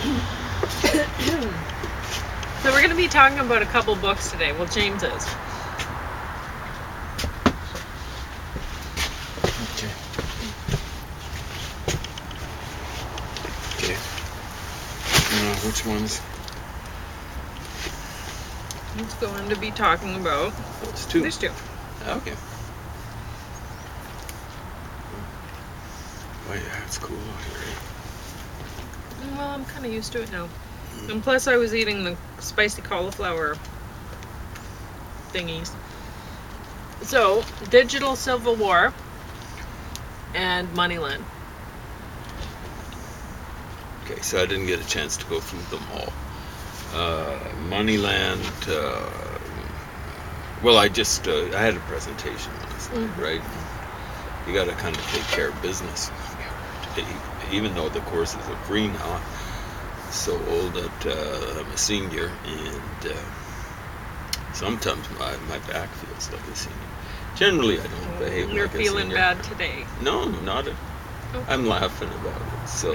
So we're going to be talking about a couple books today. Well, James is. Okay. Okay. Which ones? He's going to be talking about... Those two. There's two. Okay. Oh yeah, it's cool out here. Well, I'm kind of used to it now. And plus I was eating the spicy cauliflower thingies. So, Digital Civil War and Moneyland. Okay, so I didn't get a chance to go through them all. Moneyland, well, I had a presentation last night, right? You got to kind of take care of business. Even though the courses are free now, I'm so old that I'm a senior, and sometimes my back feels like a senior. Generally, I don't behave You're like a feeling senior. bad today. No, not at I'm laughing about it. So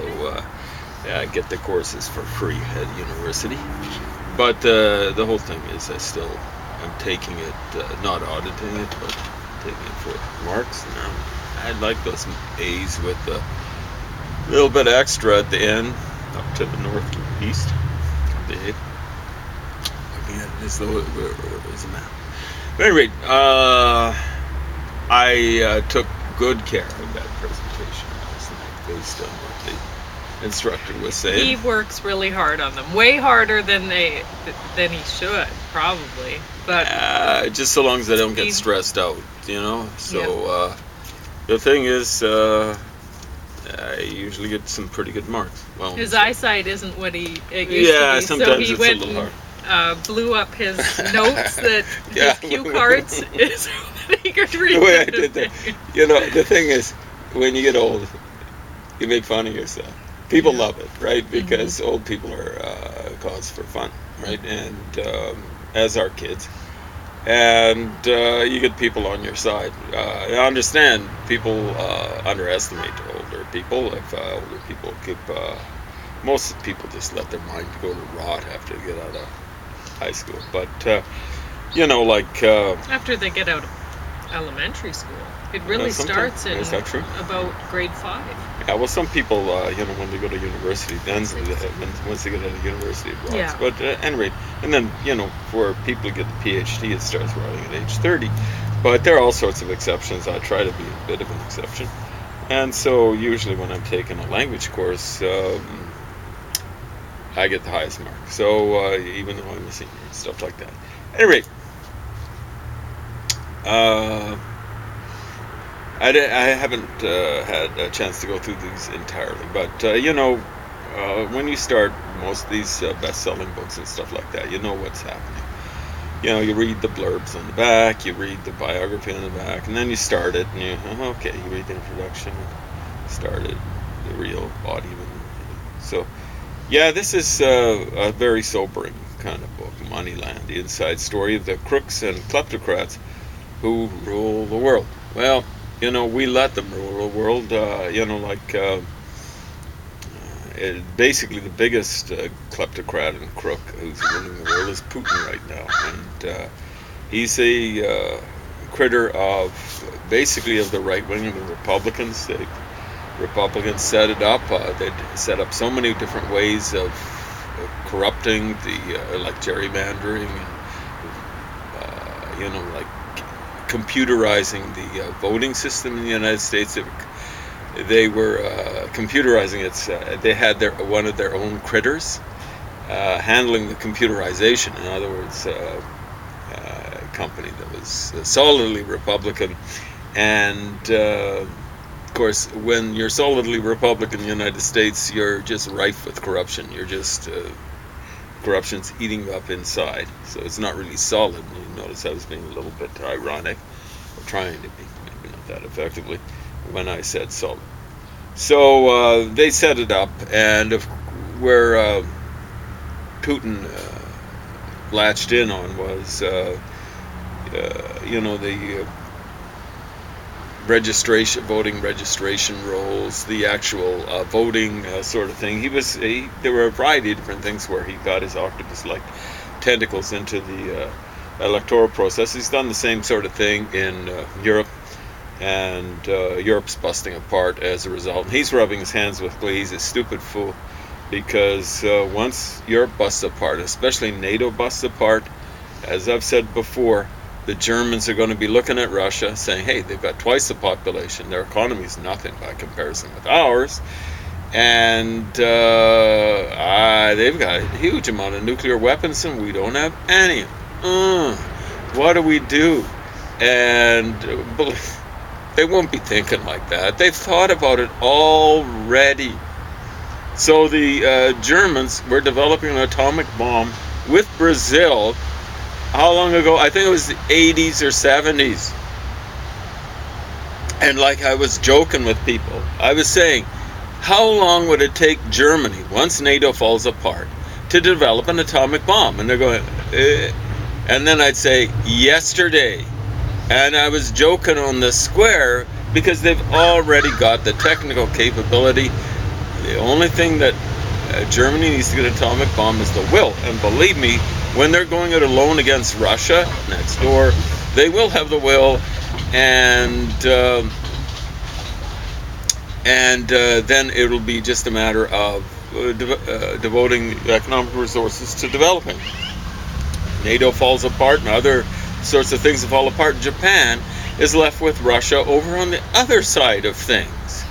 I get the courses for free at university. But the whole thing is I'm taking it, not auditing it, but taking it for marks. Now, I like those A's with a little bit extra at the end, up to the northeast. The A. Looking at it as though it was a map. At any rate, I took good care of that presentation last night based on what the instructor was saying. He works really hard on them, way harder than he should, probably. But just so long as I don't get stressed out, So the thing is, I usually get some pretty good marks. Well, his eyesight isn't what it used to be. Sometimes so he it's went a little hard. Blew up his notes his cue cards so that he could read. The way I did that. The thing is, when you get old, you make fun of yourself. People love it, right? Because old people are a cause for fun, right? And as are kids. And you get people on your side. I understand people underestimate older people. If older people most people just let their mind go to rot after they get out of high school. But, after they get out of elementary school. It really starts in about grade 5. Yeah, well, some people, when they go to university, once they get out of university, it rocks. Yeah. But at any rate, and then, for people who get the PhD, it starts rotting at age 30. But there are all sorts of exceptions. I try to be a bit of an exception. And so usually when I'm taking a language course, I get the highest mark. So even though I'm a senior and stuff like that. At any rate, I haven't had a chance to go through these entirely, but when you start most of these best-selling books and stuff like that, you know what's happening. You read the blurbs on the back, you read the biography on the back, and then you start it, and you read the introduction, start it, the real body. So, yeah, this is a very sobering kind of book, Moneyland, the inside story of the crooks and kleptocrats who rule the world. Well, we let them rule the world, basically the biggest kleptocrat and crook who's ruling the world is Putin right now. And he's a critter of the right wing of the Republicans. The Republicans set it up. They'd set up so many different ways of corrupting like gerrymandering, like computerizing the voting system in the United States. They were computerizing it. They had one of their own critters handling the computerization. In other words, a company that was solidly Republican. And of course, when you're solidly Republican in the United States, you're just rife with corruption. You're just corruption's eating you up inside. So it's not really solid. You notice I was being a little bit ironic, or trying to be, maybe not that effectively, when I said solid. So they set it up, and where Putin latched in on was, the voting registration rolls, the actual voting sort of thing. There were a variety of different things where he got his octopus-like tentacles into the electoral process. He's done the same sort of thing in Europe, and Europe's busting apart as a result. And he's rubbing his hands with glee. He's a stupid fool, because once Europe busts apart, especially NATO busts apart, as I've said before, the Germans are going to be looking at Russia saying, hey, they've got twice the population, their economy is nothing by comparison with ours, and they've got a huge amount of nuclear weapons and we don't have any. What do we do? And they won't be thinking like that. They've thought about it already. So the Germans were developing an atomic bomb with Brazil. How long ago? I think it was the 80s or 70s. And like I was joking with people, I was saying, how long would it take Germany, once NATO falls apart, to develop an atomic bomb? And they're going, And then I'd say, yesterday. And I was joking on the square because they've already got the technical capability. The only thing that Germany needs to get an atomic bomb is the will. And believe me, when they're going it alone against Russia next door, they will have the will, and then it'll be just a matter of devoting economic resources to developing. NATO falls apart and other sorts of things fall apart. Japan is left with Russia over on the other side of things.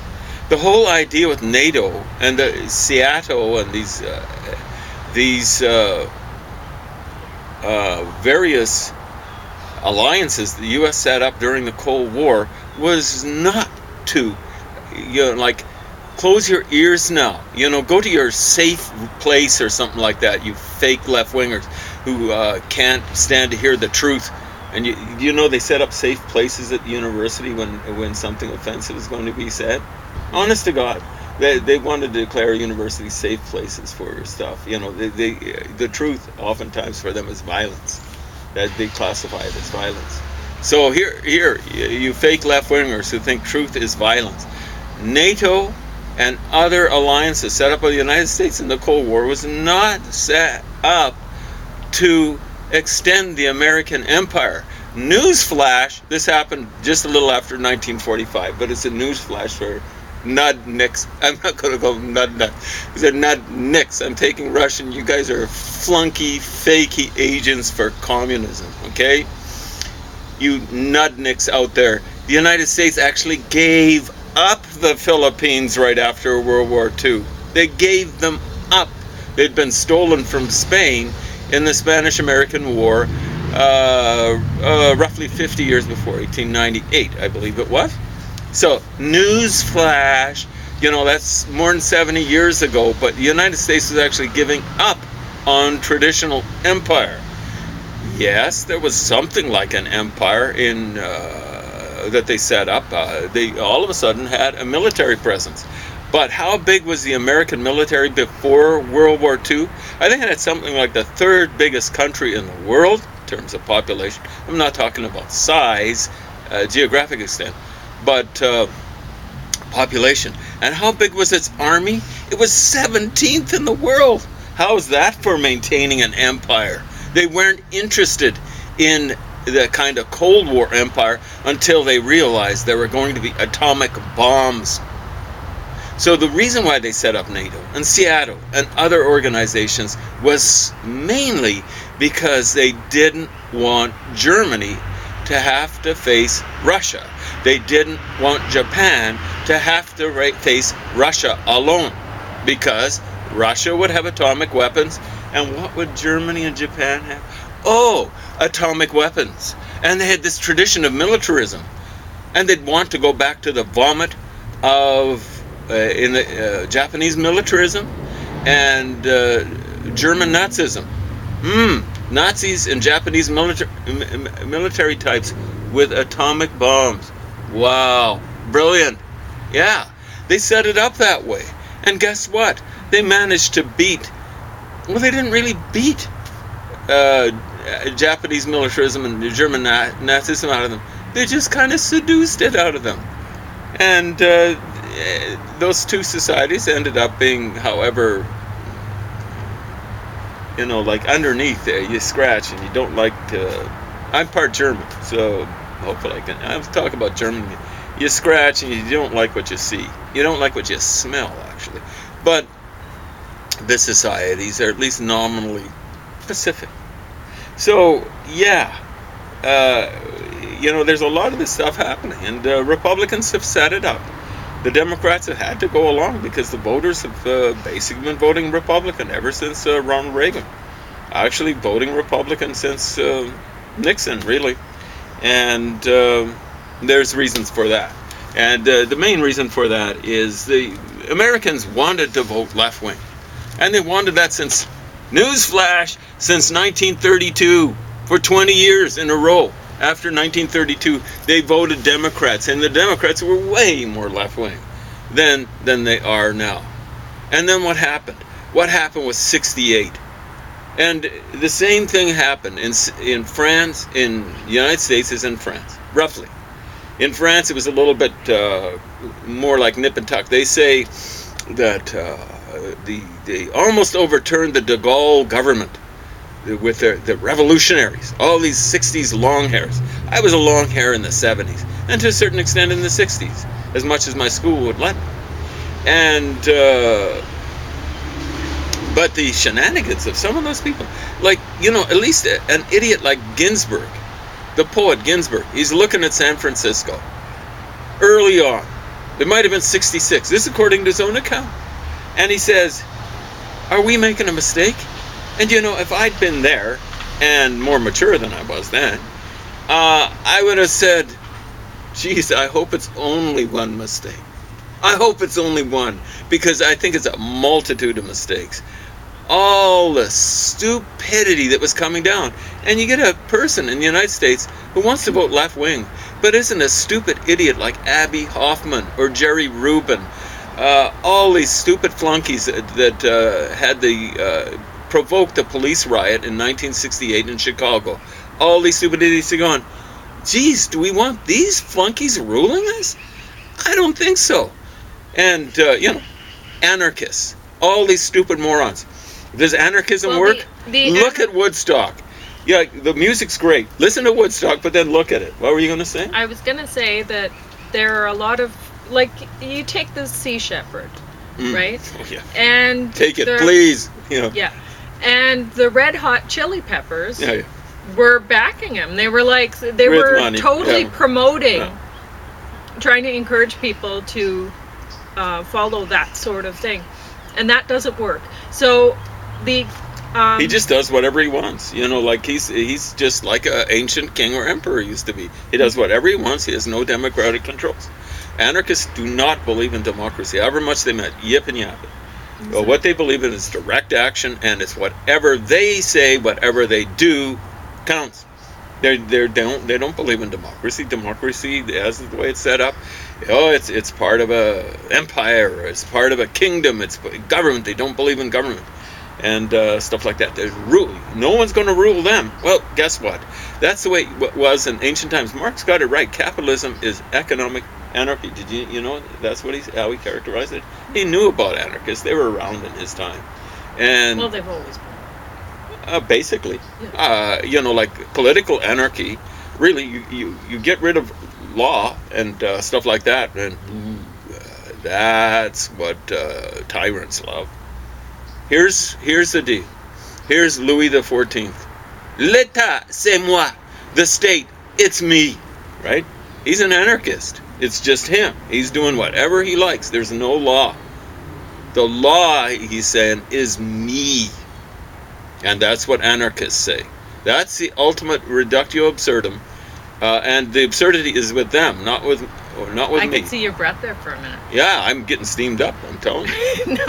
The whole idea with NATO and the Seattle and these various alliances the U.S. set up during the Cold War was not to, like, close your ears now. Go to your safe place or something like that, you fake left-wingers who can't stand to hear the truth. And they set up safe places at the university when something offensive is going to be said. Honest to God. They wanted to declare universities safe places for stuff. The truth oftentimes for them is violence. That they classify it as violence. So here, you fake left-wingers who think truth is violence. NATO and other alliances set up by the United States in the Cold War was not set up to extend the American empire. Newsflash, this happened just a little after 1945, but it's a newsflash for nudniks. I'm not going to go nudnut. They're nudniks. I'm taking Russian. You guys are flunky, fakey agents for communism, okay? You nudniks out there. The United States actually gave up the Philippines right after World War II. They gave them up. They'd been stolen from Spain in the Spanish-American War roughly 50 years before, 1898, I believe it was. So, newsflash, that's more than 70 years ago, but the United States was actually giving up on traditional empire. Yes, there was something like an empire that they set up. They all of a sudden had a military presence. But how big was the American military before World War II? I think it had something like the third biggest country in the world in terms of population. I'm not talking about size, geographic extent, but population. And how big was its army? It was 17th in the world. How is that for maintaining an empire? They weren't interested in the kind of Cold War empire until they realized there were going to be atomic bombs. So the reason why they set up NATO and Seattle and other organizations was mainly because they didn't want Germany to have to face Russia. They didn't want Japan to have to face Russia alone, because Russia would have atomic weapons, and what would Germany and Japan have? Oh, atomic weapons. And they had this tradition of militarism, and they'd want to go back to the vomit of in the Japanese militarism and German Nazism. Nazis and Japanese military types with atomic bombs. Wow, brilliant. Yeah, they set it up that way. And guess what? They managed to beat, well, they didn't really beat Japanese militarism and German Nazism out of them. They just kind of seduced it out of them. And those two societies ended up being, however, like underneath there, you scratch and you don't like. I'm part German, so hopefully I'll talk about Germany. You scratch and you don't like what you see. You don't like what you smell, actually. But the societies are at least nominally Pacific. So, yeah, there's a lot of this stuff happening, and Republicans have set it up. The Democrats have had to go along because the voters have basically been voting Republican ever since Ronald Reagan. Actually, voting Republican since Nixon, really. And there's reasons for that. And the main reason for that is the Americans wanted to vote left-wing. And they wanted that since, newsflash, since 1932, for 20 years in a row. After 1932, they voted Democrats, and the Democrats were way more left-wing than they are now. And then what happened? What happened was 68. And the same thing happened in France, in the United States as in France, roughly. In France, it was a little bit more like nip and tuck. They say that they almost overturned the de Gaulle government with the revolutionaries, all these 60s long hairs. I was a long hair in the 70s, and to a certain extent in the 60s, as much as my school would let me. And but the shenanigans of some of those people, like, at least an idiot like Ginsberg, the poet Ginsberg, he's looking at San Francisco early on. It might have been 66. This is according to his own account. And he says, are we making a mistake? And if I'd been there, and more mature than I was then, I would have said, geez, I hope it's only one mistake. I hope it's only one, because I think it's a multitude of mistakes. All the stupidity that was coming down. And you get a person in the United States who wants to vote left-wing, but isn't a stupid idiot like Abby Hoffman or Jerry Rubin. All these stupid flunkies that had provoked the police riot in 1968 in Chicago. All these stupid idiots are going, geez, do we want these flunkies ruling us? I don't think so. And, anarchists. All these stupid morons. Does anarchism work? Look at Woodstock. Yeah, the music's great. Listen to Woodstock, but then look at it. What were you going to say? I was going to say that there are a lot of, like, you take the Sea Shepherd, right? Oh, yeah. And take it, please. Yeah. And the Red Hot Chili Peppers were backing him. They were were money. Totally promoting, trying to encourage people to follow that sort of thing. And that doesn't work. So he just does whatever he wants. Like he's just like an ancient king or emperor used to be. He does whatever he wants. He has no democratic controls. Anarchists do not believe in democracy, however much they might yip and yap it. Well, what they believe in is direct action, and it's whatever they say, whatever they do, counts. They don't believe in democracy. Democracy, as the way it's set up, it's part of a empire, or it's part of a kingdom. It's government. They don't believe in government and stuff like that. No one's going to rule them. Well, guess what? That's the way it was in ancient times. Marx got it right. Capitalism is economic anarchy. Did you know that's how he characterized it? He knew about anarchists. They were around in his time. And well, they've always been. Basically, like political anarchy. Really, you get rid of law and stuff like that, and that's what tyrants love. Here's the deal. Here's Louis XIV. L'État, c'est moi. The state, it's me. Right? He's an anarchist. It's just him. He's doing whatever he likes. There's no law. The law, he's saying, is me. And that's what anarchists say. That's the ultimate reductio absurdum. And the absurdity is with them, not with me. I can see your breath there for a minute. Yeah, I'm getting steamed up, I'm telling you. No,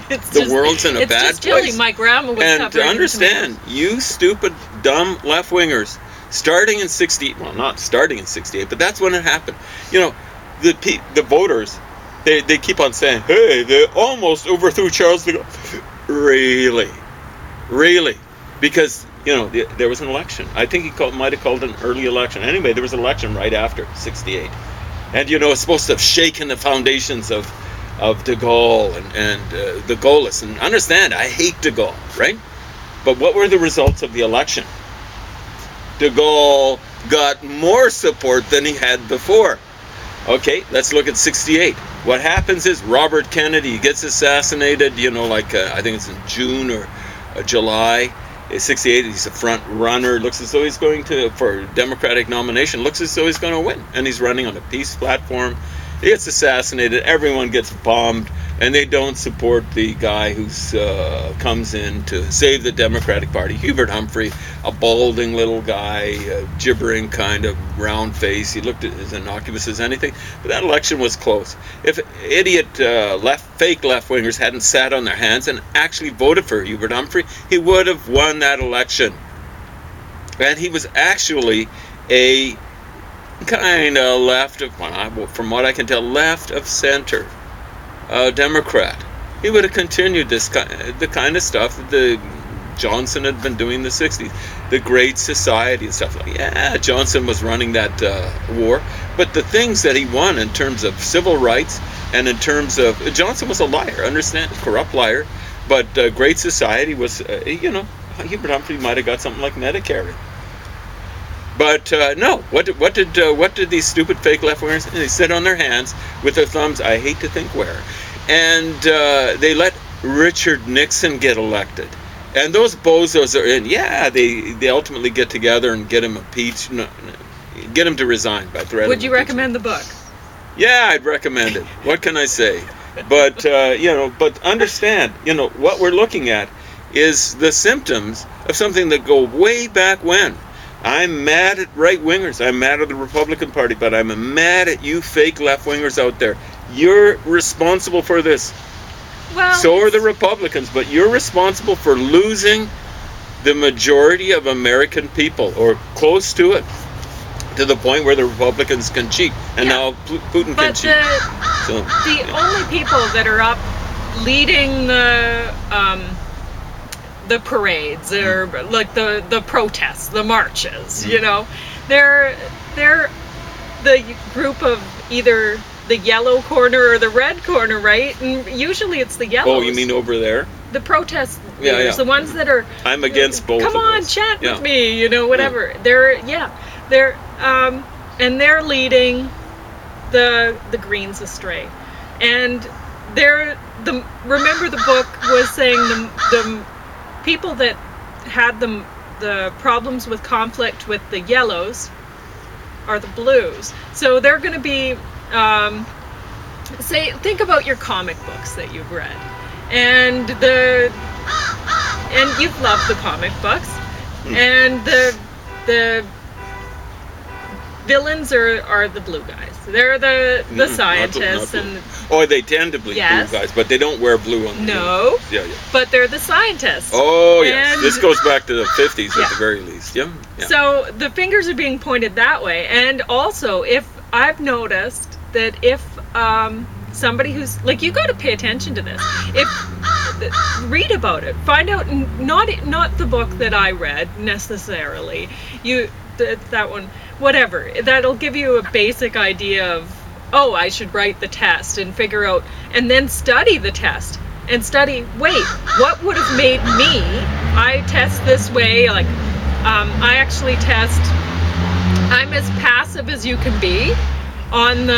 it's the world's in a bad just chilly. place. My grandma was and to understand, you stupid, dumb left-wingers, starting in 68, well, not starting in 68, but that's when it happened. The voters, they keep on saying, hey, they almost overthrew Charles de Gaulle. Really? Because there was an election. I think he might have called it an early election. Anyway, there was an election right after '68, and it's supposed to have shaken the foundations of de Gaulle and the Gaullists. And understand, I hate de Gaulle, right? But what were the results of the election? De Gaulle got more support than he had before. Okay, let's look at '68. What happens is Robert Kennedy gets assassinated, I think it's in June or July. '68, he's a front runner, looks as though he's going for a Democratic nomination, looks as though he's going to win. And he's running on a peace platform. He gets assassinated, everyone gets bombed, and they don't support the guy who comes in to save the Democratic Party, Hubert Humphrey, a balding little guy, a gibbering kind of round face. He looked as innocuous as anything, but that election was close. If idiot fake left-wingers hadn't sat on their hands and actually voted for Hubert Humphrey, he would have won that election. And he was actually a kind of left of, from what I can tell, left of center Democrat. He would have continued the kind of stuff that the Johnson had been doing in the '60s, the Great Society and stuff like that. Yeah, Johnson was running that war, but the things that he won in terms of civil rights and in terms of Johnson was a liar, understand, corrupt liar, but Great Society was, Hubert Humphrey might have got something like Medicare. But no, what did these stupid fake left-wingers? They sit on their hands with their thumbs, I hate to think where, and they let Richard Nixon get elected. And those bozos are in. Yeah, they ultimately get together and get him impeached, get him to resign by threat. Would you recommend the book? Yeah, I'd recommend it. What can I say? But but understand, what we're looking at is the symptoms of something that go way back when. I'm mad at right-wingers. I'm mad at the Republican Party, but I'm mad at you fake left-wingers out there. You're responsible for this. Well, so are the Republicans, but you're responsible for losing the majority of American people, or close to it, to the point where the Republicans can cheat. And now Putin can cheat. But the only people that are up leading the parades, or like the protests, the marches, they're the group of either the yellow corner or the red corner, right? And usually it's the yellows. Oh, you mean over there? The protest leaders, the ones that are. I'm against both. Come on, chat with me, whatever. Yeah. They're and they're leading the Greens astray, and remember the book was saying the people that had the problems with conflict with the yellows are the blues. So they're going to be, think about your comic books that you've read, and you've loved the comic books, and the villains are the blue guys. They're the scientists Oh, they tend to be blue guys, but they don't wear blue on the No. Yeah. But they're the scientists. Oh, yes. This goes back to the 50s at the very least. Yeah. So the fingers are being pointed that way. And also, if I've noticed that if somebody who's, like, you got to pay attention to this. Read about it. Find out, not the book that I read necessarily. That one, whatever. That'll give you a basic idea of, I should write the test and figure out, and then study the test and study, wait, what would have made me, I test this way, like, I actually test, I'm as passive as you can be on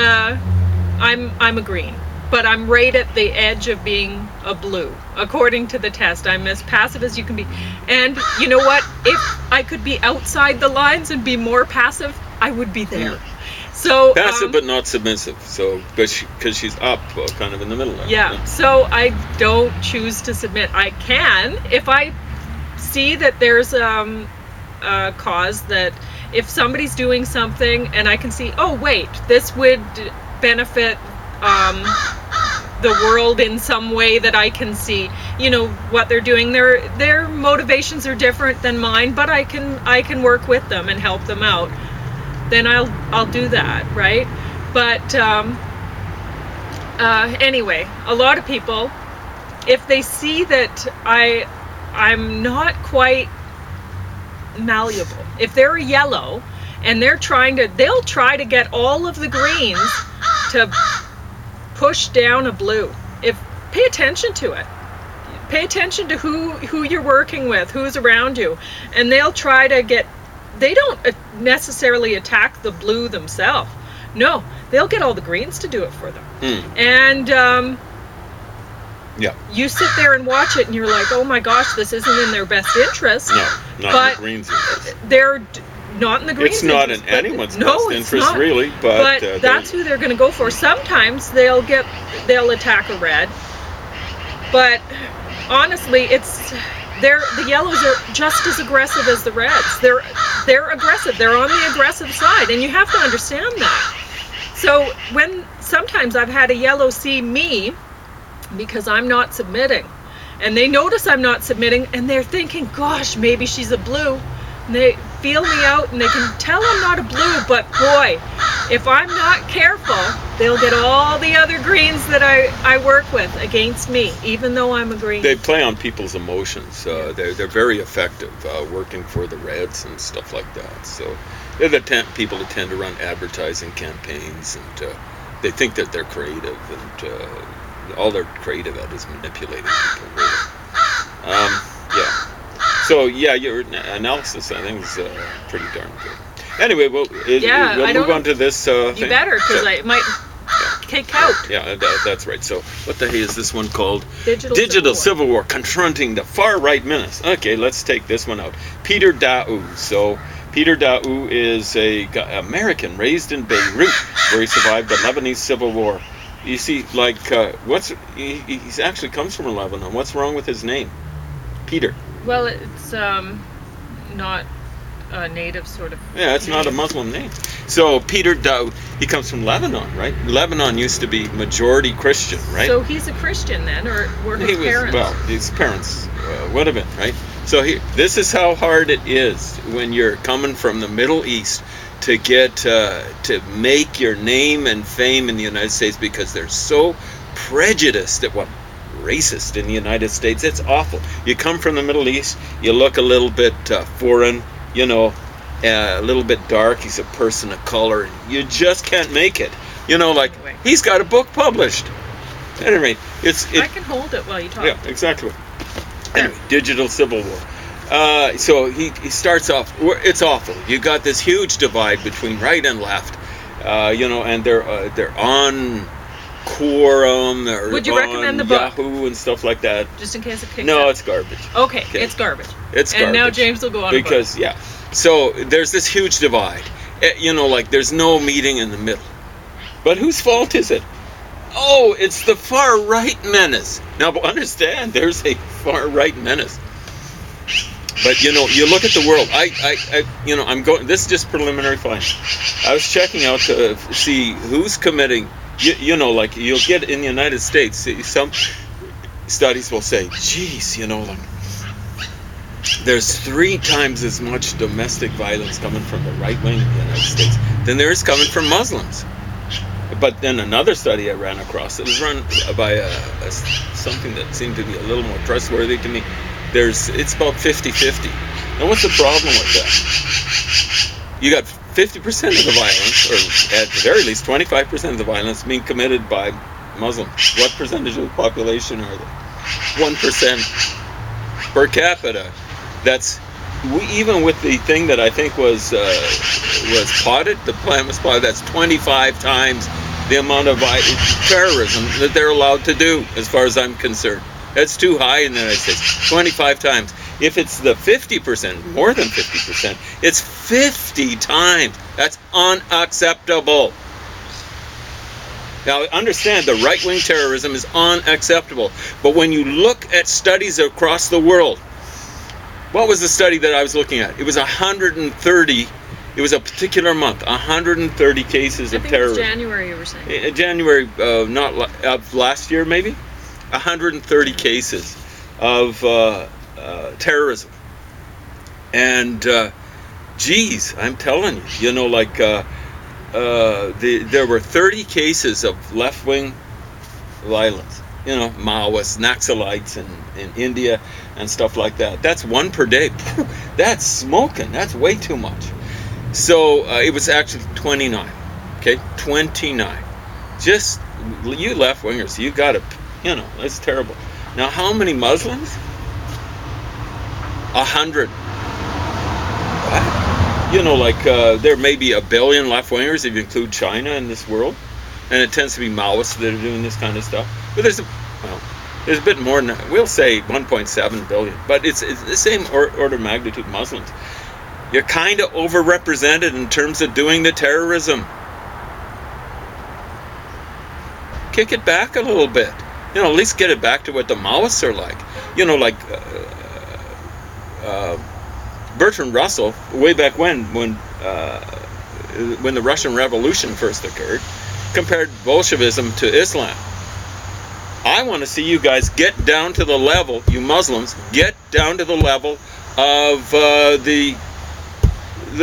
I'm a green, but I'm right at the edge of being a blue. According to the test, I'm as passive as you can be. And you know what? If I could be outside the lines and be more passive, I would be there. So passive but not submissive. So because she's up, kind of in the middle there. Yeah. So I don't choose to submit. I can if I see that there's a cause, that if somebody's doing something and I can see, oh wait, this would benefit the world in some way that I can see, what they're doing. Their motivations are different than mine, but I can work with them and help them out. Then I'll do that, right? But anyway, a lot of people, if they see that I'm not quite malleable. If they're yellow and they'll try to get all of the greens to push down a blue. Pay attention to it. Pay attention to who you're working with, who's around you, and they'll try to get. They don't necessarily attack the blue themselves. No, they'll get all the greens to do it for them. And yeah, you sit there and watch it, and you're like, oh my gosh, this isn't in their best interest. No, not in the greens' interest. They're not in the greens' It's not interest, in anyone's best interest, really. But that's who they're going to go for. Sometimes they'll attack a red, but honestly, the yellows are just as aggressive as the reds. They're aggressive. They're on the aggressive side, and you have to understand that. So when sometimes I've had a yellow see me because I'm not submitting, and they notice I'm not submitting, and they're thinking, gosh, maybe she's a blue. And they feel me out, and they can tell I'm not a blue, but boy, if I'm not careful, they'll get all the other greens that I work with against me, even though I'm a green. They play on people's emotions. They're very effective working for the reds and stuff like that. So they're the people that tend to run advertising campaigns, and they think that they're creative, and all they're creative at is manipulating people, really. Yeah. So yeah, your analysis, I think, is pretty darn good. Anyway, we'll move on to this thing. You better, because I might kick out. Yeah, that's right. So what the hey is this one called? Digital Civil War, confronting the far right menace. Okay, let's take this one out. Peter Daou. So Peter Daou is a American raised in Beirut, where he survived the Lebanese Civil War. You see, like, he actually comes from Lebanon. What's wrong with his name? Peter. Well, it's not a native sort of. Yeah, it's not a Muslim name. So Peter Daou, he comes from Lebanon, right? Lebanon used to be majority Christian, right? So he's a Christian then, or were his parents? Well, his parents would have been, right? So this is how hard it is when you're coming from the Middle East to get to make your name and fame in the United States, because they're so prejudiced at what. Racist in the United States. It's awful. You come from the Middle East, you look a little bit foreign, a little bit dark, he's a person of color, you just can't make it. Like, he's got a book published. At any rate, I can hold it while you talk. Yeah, exactly. Anyway, Digital Civil War. So he starts off, it's awful. You got this huge divide between right and left, and they're on Quorum or would you recommend the book? Yahoo and stuff like that. Just in case it kicks No, out? it's garbage. Okay, it's garbage. It's garbage. And now James will go on because yeah. So there's this huge divide. Like there's no meeting in the middle. But whose fault is it? Oh, it's the far right menace. Now understand, there's a far right menace. But you look at the world. I'm going. This is just preliminary finding. I was checking out to see who's committing. Like you'll get in the United States, some studies will say, geez, like there's 3 times as much domestic violence coming from the right wing in the United States than there is coming from Muslims. But then another study I ran across, it was run by something that seemed to be a little more trustworthy to me. It's about 50-50. Now what's the problem with that? You got 50% of the violence, or at the very least 25% of the violence being committed by Muslims. What percentage of the population are they? 1% per capita. Even with the thing that I think was potted, the plan was potted, that's 25 times the amount of terrorism that they're allowed to do, as far as I'm concerned. That's too high in the United States. 25 times. If it's the 50%, more than 50%, it's 50 times. That's unacceptable. Now, understand, the right-wing terrorism is unacceptable. But when you look at studies across the world, what was the study that I was looking at? It was 130. It was a particular month, 130 cases of terrorism. I think it was January, you were saying. January, of last year, maybe? 130 cases of terrorism. And, geez, I'm telling you, there were 30 cases of left-wing violence. Maoists, Naxalites in India and stuff like that. That's one per day. That's smoking. That's way too much. So it was actually 29. Okay, 29. Just, you left wingers, you got to, it's terrible. Now, how many Muslims? 100. What? There may be a billion left wingers if you include China in this world. And it tends to be Maoists that are doing this kind of stuff. But there's a bit more than, we'll say 1.7 billion. But it's the same order of magnitude Muslims. You're kind of overrepresented in terms of doing the terrorism. Kick it back a little bit. At least get it back to what the Maoists are like. Bertrand Russell, way back when the Russian Revolution first occurred, compared Bolshevism to Islam. I want to see you guys get down to the level, you Muslims, get down to the level of the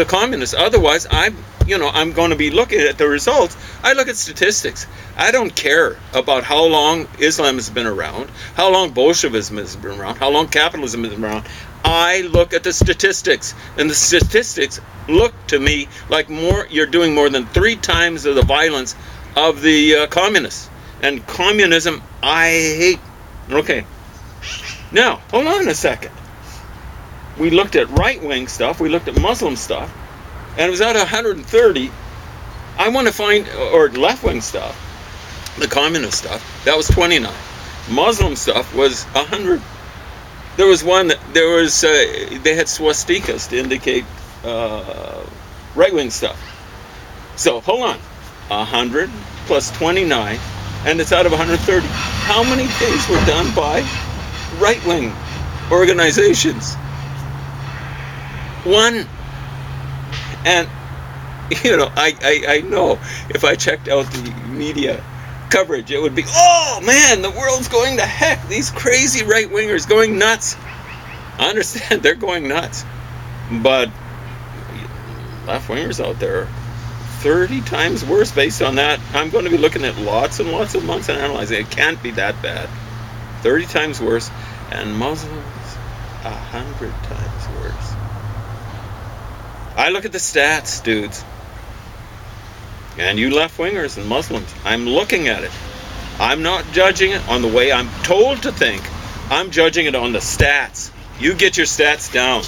communists. Otherwise, I'm going to be looking at the results. I look at statistics. I don't care about how long Islam has been around, how long Bolshevism has been around, how long capitalism has been around. I look at the statistics, and the statistics look to me like you're doing more than 3 times of the violence of the communists. And communism, I hate. Okay. Now, hold on a second. We looked at right-wing stuff, we looked at Muslim stuff, and it was out of 130. I want to find, or left-wing stuff, the communist stuff, that was 29. Muslim stuff was 100. There was one that, they had swastikas to indicate right-wing stuff. So, hold on. 100 plus 29, and it's out of 130. How many things were done by right-wing organizations? 1. And I know if I checked out the media coverage, it would be, oh man, the world's going to heck. These crazy right-wingers going nuts. I understand they're going nuts, but left-wingers out there are 30 times worse based on that. I'm going to be looking at lots and lots of months and analyzing. It can't be that bad. 30 times worse, and Muslims 100 times worse. I look at the stats, dudes. And you left-wingers and Muslims, I'm looking at it. I'm not judging it on the way I'm told to think. I'm judging it on the stats. You get your stats down.